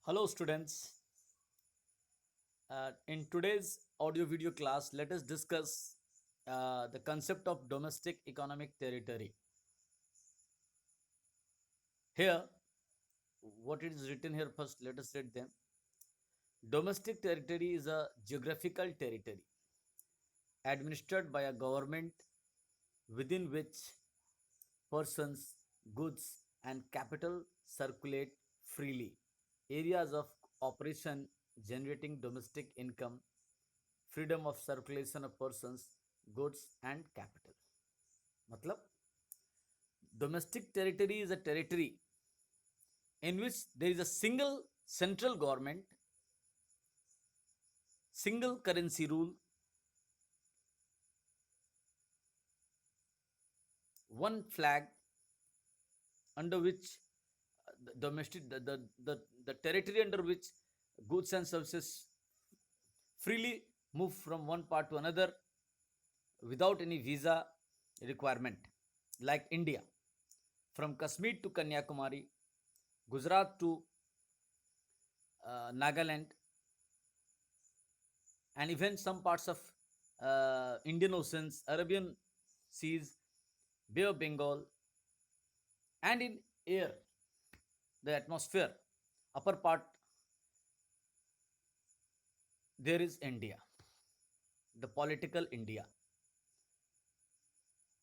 Hello students, in today's audio video class let us discuss the concept of domestic economic territory. Here what it is written here, first let us read them. Domestic territory is a geographical territory administered by a government within which persons, goods and capital circulate freely. Areas of operation generating domestic income, freedom of circulation of persons, goods and capital. मतलब domestic territory is a territory in which there is a single central government, single currency rule, one flag, under which the territory under which goods and services freely move from one part to another without any visa requirement, like India, from Kashmir to Kanyakumari, Gujarat to Nagaland, and even some parts of Indian Oceans, Arabian Seas, Bay of Bengal, and in air, the atmosphere, upper part, there is India, the political India.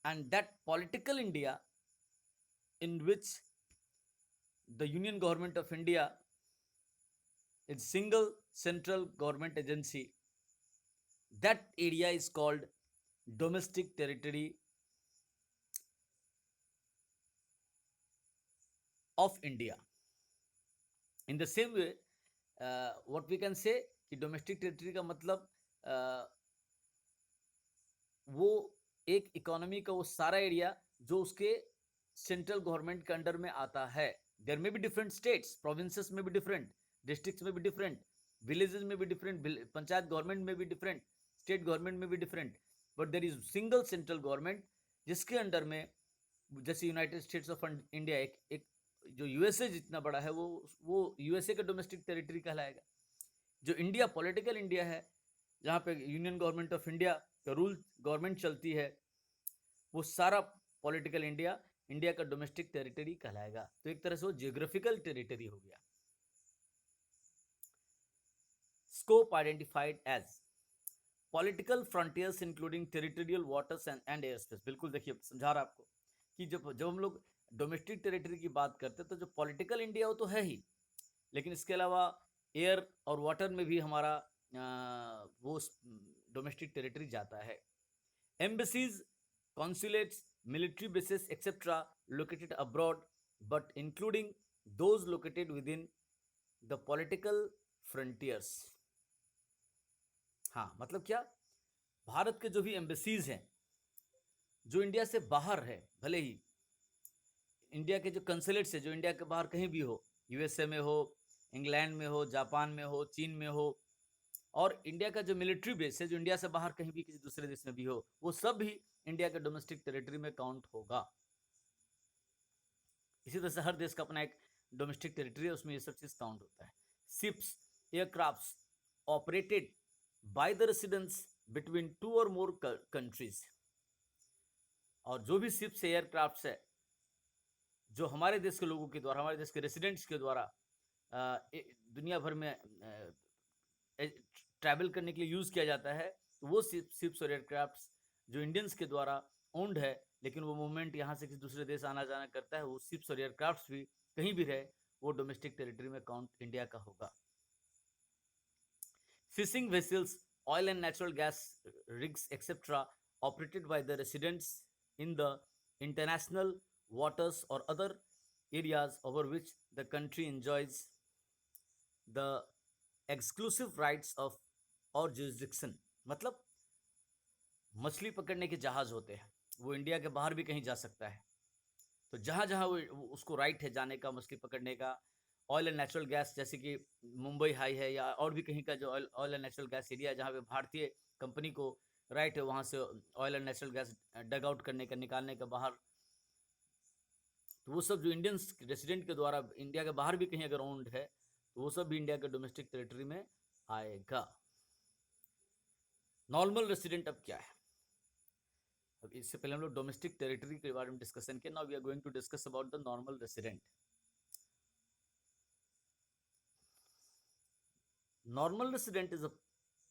And that political India, in which the Union Government of India is single central government agency, that area is called domestic territory of India. In the same way, what we can say कि domestic territory का मतलब वो एक economy का वो सारा area जो उसके सेंट्रल गवर्नमेंट के अंडर में आता है. देयर में भी डिफरेंट स्टेट्स, प्रोविंसेस में भी डिफरेंट, डिस्ट्रिक्ट्स में भी डिफरेंट, विलेजेस में भी डिफरेंट, पंचायत गवर्नमेंट में भी डिफरेंट, स्टेट गवर्नमेंट में भी different, but there is single central government जिसके अंडर में, जैसे यूनाइटेड स्टेट्स ऑफ इंडिया, एक जो यूएसए जितना बड़ा है वो यूएसए का डोमेस्टिक टेरिटरी कहलाएगा. जो इंडिया पॉलिटिकल इंडिया है, जहाँ पे यूनियन गवर्नमेंट ऑफ इंडिया का रूल गवर्नमेंट चलती है, वो सारा पॉलिटिकल इंडिया इंडिया का डोमेस्टिक टेरिटरी कहलाएगा. तो एक तरह से वो जियोग्राफिकल टेरिटरी हो गया. Scope identified as political frontiers including territorial waters and air space. बिल्कुल देखिए, समझा रहा आपको कि जब हम लोग डोमेस्टिक टेरिटरी की बात करते हैं तो जो पॉलिटिकल इंडिया वो तो है ही, लेकिन इसके अलावा एयर और वाटर में भी हमारा वो डोमेस्टिक टेरिटरी जाता है. Embassies, consulates, military bases etcetera located abroad but including those located with in the political frontiers. हाँ, मतलब क्या, भारत के जो भी एम्बेसीज हैं जो इंडिया से बाहर है, भले ही इंडिया के जो कंसुलेट्स है जो इंडिया के बाहर कहीं भी हो, यूएसए में हो, इंग्लैंड में हो, जापान में हो, चीन में हो, और इंडिया का जो मिलिट्री बेस है जो इंडिया से बाहर कहीं भी किसी दूसरे देश में भी हो, वो सब भी इंडिया के डोमेस्टिक टेरिटरी में काउंट होगा. इसी तरह से हर देश का अपना एक डोमेस्टिक टेरिटरी है, उसमें ये सब चीज काउंट होता है. Ships, aircrafts operated by the residents between 2 और मोर कंट्रीज. और जो भी शिप्स एयरक्राफ्ट्स है जो हमारे देश के लोगों के द्वारा, हमारे देश के रेसिडेंट्स के द्वारा दुनिया भर में ट्रैवल करने के लिए यूज़ किया जाता है, तो वो शिप्स और एयरक्राफ्ट्स जो इंडियंस के द्वारा ओन्ड है, लेकिन वो मूवमेंट यहाँ से किसी दूसरे देश आना जाना करता है, वो शिप्स और एयरक्राफ्ट्स भी कहीं भी रहे, वो डोमेस्टिक टेरिटरी में काउंट इंडिया का होगा. Fishing vessels, oil and natural gas rigs etcetera operated by the residents in the international waters or other areas over which the country enjoys the exclusive rights of or jurisdiction. मतलब मछली पकड़ने के जहाज होते हैं, वो इंडिया के बाहर भी कहीं जा सकता है, तो जहाँ जहाँ वो उसको राइट है जाने का, मछली पकड़ने का. ऑयल एंड नेचुरल गैस, जैसे कि मुंबई हाई है या और भी कहीं का जो oil and natural gas area, जहाँ पे भारतीय कंपनी को राइट है वहाँ से oil and natural gas dug out करने का, निकालने का बाहर, तो वो सब जो इंडियंस रेसिडेंट के द्वारा इंडिया के बाहर भी कहीं अगर ओन्ड है, तो वो सब भी इंडिया के डोमेस्टिक टेरिटरी में आएगा। नॉर्मल रेसिडेंट अब क्या है? अब इससे पहले हम लोग डोमेस्टिक टेरिटरी के बारे में डिस्कशन किया। Now we are going to discuss about the normal resident. Normal resident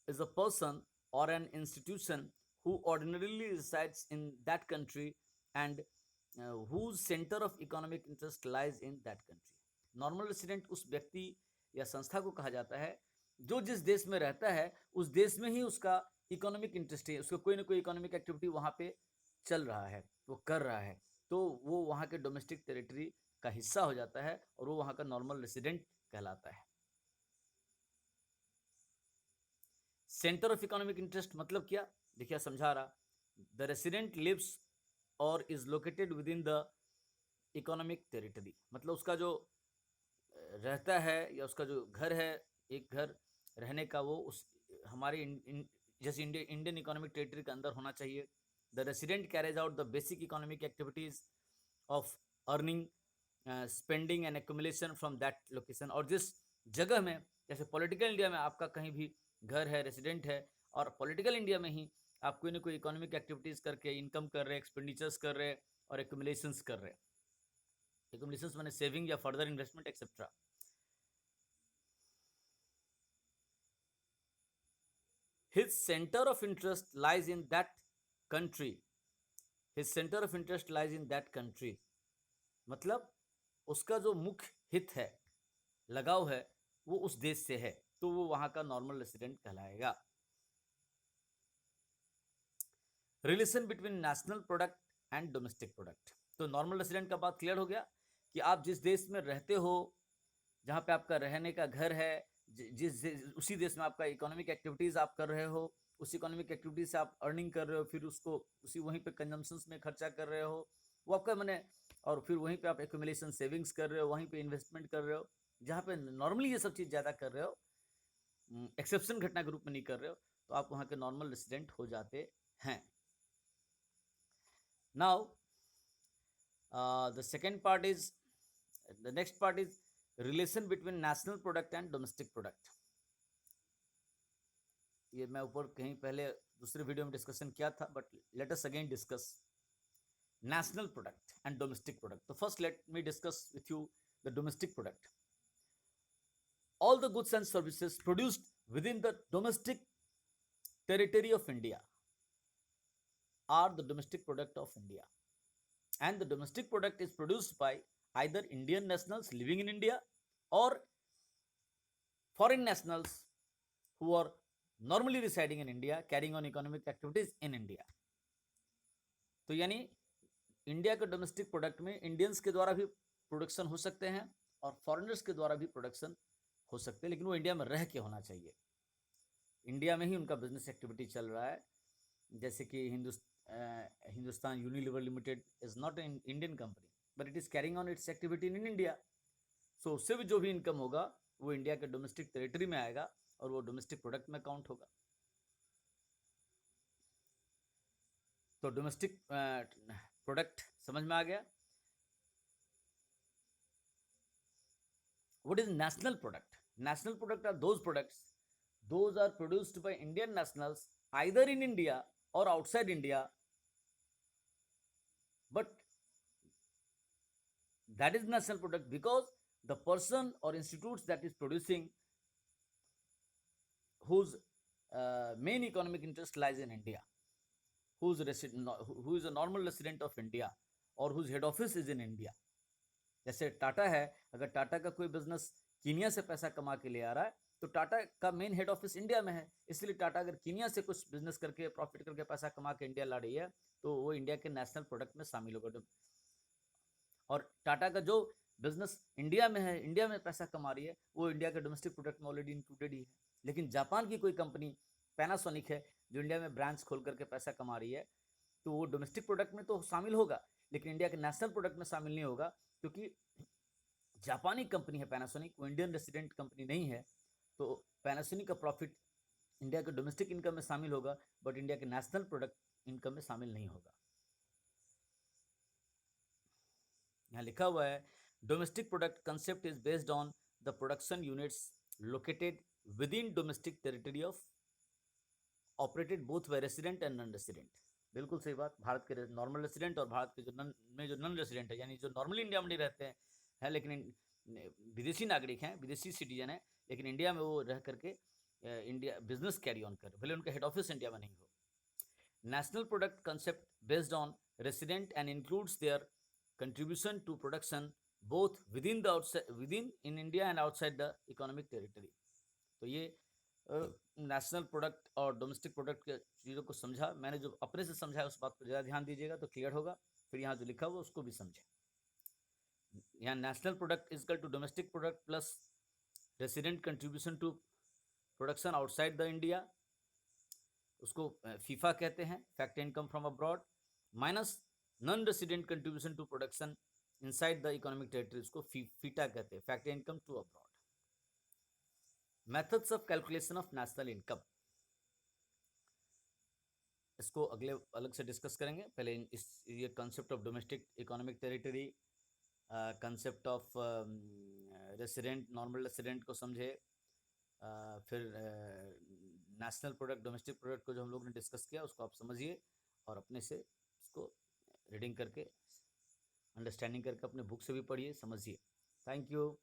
is a person or an institution who ordinarily resides in that country and whose center of economic interest lies in that country. Normal resident उस व्यक्ति या संस्था को कहा जाता है जो जिस देश में रहता है उस देश में ही उसका इकोनॉमिक इंटरेस्ट है, उसका कोई ना कोई इकोनॉमिक एक्टिविटी वहाँ पे चल रहा है, वो कर रहा है, तो वो वहाँ के डोमेस्टिक टेरिटरी का हिस्सा हो जाता है और वो वहाँ का नॉर्मल रेसिडेंट कहलाता है। सेंटर ऑफ इकोनॉमिक इंटरेस्ट मतलब क्या? देखिए समझा रहा, द रेसिडेंट लिव्स और is located with in the economic territory, मतलब उसका जो रहता है या उसका जो घर है, एक घर रहने का, वो उस हमारे जैसे इंडियन इकोनॉमिक टेरिटरी के अंदर होना चाहिए। The resident carriage out the basic economic activities of earning, spending and accumulation from that location. और जिस जगह में, जैसे पॉलिटिकल इंडिया में आपका कहीं भी घर है, रेसिडेंट है, और पॉलिटिकल इंडिया में ही आप कोई ना कोई इकोनॉमिक एक्टिविटीज करके इनकम कर रहे, एक्सपेंडिचर्स कर रहे और एक्यूमुलेशंस कर रहे। एक्यूमुलेशंस माने सेविंग या further investment etcetera. His center of interest lies in that country. His center of interest lies in that country. मतलब उसका जो मुख्य हित है, लगाव है, वो उस देश से है, तो वो वहां का नॉर्मल रेसिडेंट कहलाएगा। Relation between national product and domestic product. तो नॉर्मल रेसिडेंट का बात क्लियर हो गया कि आप जिस देश में रहते हो, जहाँ पे आपका रहने का घर है, उसी देश में आपका इकोनॉमिक एक्टिविटीज आप कर रहे हो, उस इकोनॉमिक एक्टिविटीज से आप अर्निंग कर रहे हो, फिर उसको उसी वहीं पे कंजम्पशंस में खर्चा कर रहे हो, वो आपका मैंने, और फिर वहीं पे आप एक्यूमुलेशन सेविंग्स कर रहे हो, वहीं पे इन्वेस्टमेंट कर रहे हो, जहाँ पे नॉर्मली ये सब चीज़ ज़्यादा कर रहे हो, एक्सेप्शन घटना के रूप में नहीं कर रहे हो, तो आप वहाँ के नॉर्मल रेसिडेंट हो जाते हैं। Now the next part is relation between national product and domestic product. ये मैं ऊपर कहीं पहले दूसरे वीडियो में डिस्कशन किया था, but let us again discuss national product and domestic product. So first let me discuss with you the domestic product. All the goods and services produced within the domestic territory of India are the domestic product of India, and the domestic product is produced by either Indian nationals living in India or foreign nationals who are normally residing in India, carrying on economic activities in India. तो यानी India के domestic product में Indians के द्वारा भी production हो सकते हैं और फॉरेनर्स के द्वारा भी प्रोडक्शन हो सकते हैं, लेकिन वो इंडिया में रह के होना चाहिए, इंडिया में ही उनका बिजनेस एक्टिविटी चल रहा है। जैसे कि Hindustan Unilever Limited is not an Indian company, but it is carrying on its activity in India, so उससे भी जो भी इनकम होगा वो इंडिया के डोमेस्टिक टेरिटरी में आएगा और वो डोमेस्टिक प्रोडक्ट में काउंट होगा। तो डोमेस्टिक प्रोडक्ट समझ में आ गया। What is national product? National product are those products, those are produced by Indian nationals either in India or outside India, but that is national product because the person or institutes that is producing, whose main economic interest lies in India, who is a normal resident of India or whose head office is in India. जैसे टाटा है, अगर टाटा का कोई business Kenya से पैसा कमा के ले आ रहा है तो टाटा का मेन हेड ऑफिस इंडिया में है, इसलिए टाटा अगर कीनिया से कुछ बिजनेस करके प्रॉफिट करके पैसा कमा के इंडिया ला रही है तो वो इंडिया के नेशनल प्रोडक्ट में शामिल होगा। और टाटा का जो बिजनेस इंडिया में है, इंडिया में पैसा कमा रही है, वो इंडिया के डोमेस्टिक प्रोडक्ट में ऑलरेडी इंक्लूडेड ही है। लेकिन जापान की कोई कंपनी पैनासोनिक है जो इंडिया में ब्रांच खोल करके पैसा कमा रही है, तो वो डोमेस्टिक प्रोडक्ट में तो शामिल होगा लेकिन इंडिया के नेशनल प्रोडक्ट में शामिल नहीं होगा, क्योंकि जापानी कंपनी है पैनासोनिक, वो इंडियन रेसिडेंट कंपनी नहीं है, तो पैनासोनिक का प्रॉफिट इंडिया के डोमेस्टिक इनकम में शामिल होगा बट इंडिया के नेशनल प्रोडक्ट इनकम में शामिल नहीं होगा। यहाँ लिखा हुआ है domestic product concept is based on the production units located within domestic territory of operated both by resident and non resident. बिल्कुल सही बात। भारत के नॉर्मल रेसिडेंट और भारत के जो नॉन रेसिडेंट है, यानी जो नॉर्मली इंडिया में नहीं रहते हैं लेकिन विदेशी नागरिक हैं, विदेशी सिटीजन है, लेकिन इंडिया में वो रह करके इंडिया बिजनेस कैरी ऑन कर, भले उनका हेड ऑफिस इंडिया में नहीं हो। National product concept based on resident and includes their contribution to production both within the outside within in India and outside the economic territory. तो ये national product और domestic product के चीज़ों को समझा मैंने, जो अपने से समझा उस बात पर ज़्यादा ध्यान दीजिएगा तो क्लियर होगा। फिर यहाँ जो लिखा हुआ उसको भी समझें। यहाँ national product is equal to domestic product plus resident contribution to production outside the India, उसको फीफा कहते हैं, factor income from abroad, minus non resident contribution to production inside the economic territory, उसको फीटा कहते हैं, factor income to abroad. Methods of calculation of national income, इसको अगले अलग से डिस्कस करेंगे। पहले ये concept of domestic economic territory, concept of resident normal resident को समझे, फिर नेशनल प्रोडक्ट डोमेस्टिक प्रोडक्ट को जो हम लोग ने डिस्कस किया उसको आप समझिए और अपने से इसको रीडिंग करके अंडरस्टैंडिंग करके अपने बुक से भी पढ़िए, समझिए। Thank you.